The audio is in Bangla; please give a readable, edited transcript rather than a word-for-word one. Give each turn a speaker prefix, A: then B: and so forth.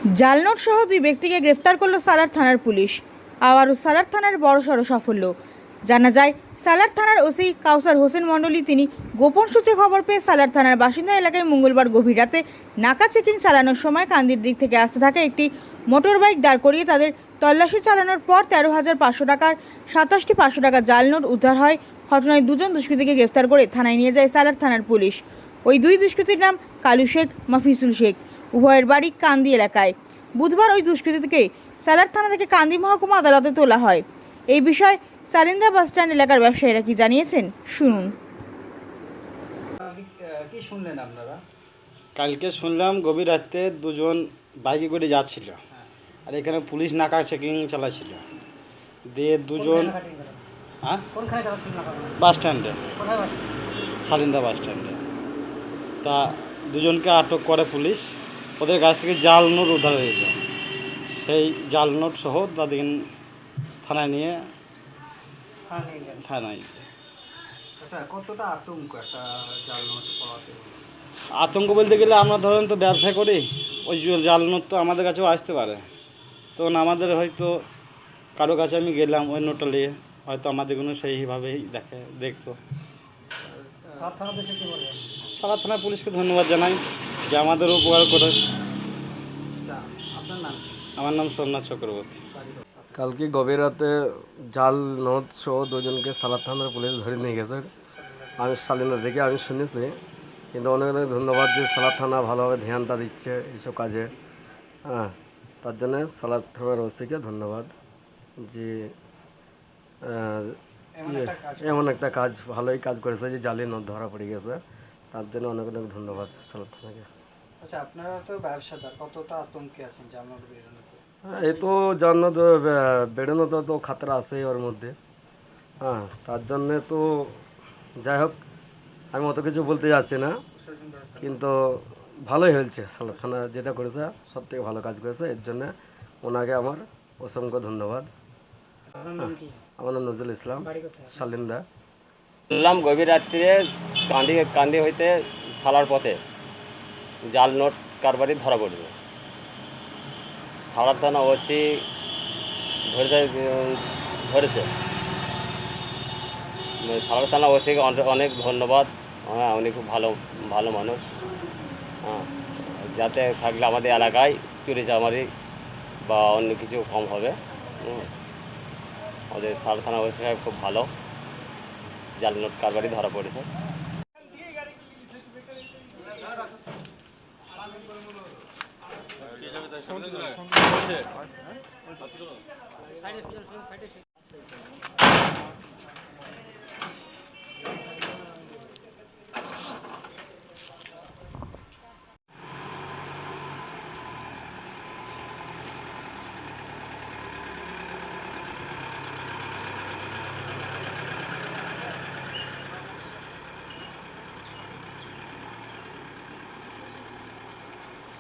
A: জাল নোট সহ দুই ব্যক্তিকে গ্রেফতার করল সালার থানার পুলিশ। আবারও সালার থানার বড়সড় সাফল্য। জানা যায়, সালার থানার ওসি কাউসার হোসেন মণ্ডলী তিনি গোপন সূত্রে খবর পেয়ে সালার থানার বাসিন্দা এলাকায় মঙ্গলবার গভীর রাতে নাকা চেকিং চালানোর সময় কান্দির দিক থেকে আসতে থাকা একটি মোটর বাইক দাঁড় করিয়ে তাদের তল্লাশি চালানোর পর 13,500 টাকার 27টি 500 টাকা জাল নোট উদ্ধার হয়। ঘটনায় দুজন দুষ্কৃতীকে গ্রেফতার করে থানায় নিয়ে যায় সালার থানার পুলিশ। ওই দুই দুষ্কৃতীর নাম কালু শেখ, মাফিজুল শেখ। উভয়ের বাড়ি কান্দি এলাকায়। বুধবার ওই দুষ্কৃতীকে সালার থানা থেকে কান্দি মহকুমা আদালতে তোলা হয়। এই বিষয়ে সালিন্দা বাসস্ট্যান্ড এলাকার ব্যবসায়ীরা কি জানিয়েছেন শুনুন।
B: কি শুনলেন আপনারা?
C: কালকে শুনলাম গভীর রাতে দুজন বাইকে করে যাচ্ছিল, আর এখানে পুলিশ নাকা চেকিং চালাচ্ছিল। দিয়ে দুজন বাস স্ট্যান্ডে, সালিন্দা বাস স্ট্যান্ডে, তা দুজনকে আটক করে পুলিশ। ওদের কাছ থেকে জাল নোট উদ্ধার হয়েছে। সেই জাল নোট সহ তাদের থানায় নিয়ে থানায়।
B: আচ্ছা, কতটা আতঙ্ক একটা জাল নোট পাওয়াতে?
C: আতঙ্ক বলতে গেলে আমরা ধরেন তো ব্যবসা করি, ওই জাল নোট তো আমাদের কাছেও আসতে পারে। তখন আমাদের হয়তো কারো কাছে আমি গেলাম ওই নোটটা নিয়ে, হয়তো আমাদের কোনো সেইভাবেই দেখতো। সারা থানা পুলিশকে ধন্যবাদ জানাই যে আমাদের উপকার করে।
B: আপনার নাম?
C: আমার নাম সোমনাথ চক্রবর্তী।
D: কালকে গভীর রাতে জাল নোট সহ দুজনকে সালার থানার পুলিশ ধরে নিয়ে গেছে। আমি সালিন্দা থেকে আমি শুনেছি, কিন্তু অনেক অনেক ধন্যবাদ যে সালার থানা ভালোভাবে ধ্যানটা দিচ্ছে এইসব কাজে। তার জন্য সালার থানার ওসিকে ধন্যবাদ যে এমন একটা কাজ ভালোই কাজ করেছে যে জালি নোট ধরা পড়ে গেছে। তার জন্য অনেক অনেক ধন্যবাদ সালার থানাকে।
B: আচ্ছা, আপনারা তো ব্যবসাদার, কতটা আতঙ্কে আছেন জাল নোট বেরোনোতে?
D: এই তো জানো তো বেরোনো তো খাতরা আছে ওর মধ্যে। তার জন্যে তো যাই হোক, আমি অত কিছু বলতে যাচ্ছি না, কিন্তু ভালোই হয়েছে। সালার থানা যেটা করেছে সব থেকে ভালো কাজ করেছে, এর জন্য ওনাকে আমার অসংখ্য ধন্যবাদ। আমার নাম নজরুল ইসলাম, সালিন্দা।
E: শুনলাম গভীর রাত্রিরে কান্দি হইতে সালার পথে জাল নোট কারবারি ধরা পড়েছে। সালার থানা ওসি ধরেছে। সালার থানা ওসিকে অনেক ধন্যবাদ। উনি খুব ভালো ভালো মানুষ। যাতে থাকলে আমাদের এলাকায় চুরি চামারি বা অন্য কিছু কম হবে। আমাদের সালার থানা ওসি সাহেব খুব ভালো, জাল নোট কারবারি ধরা পড়েছে।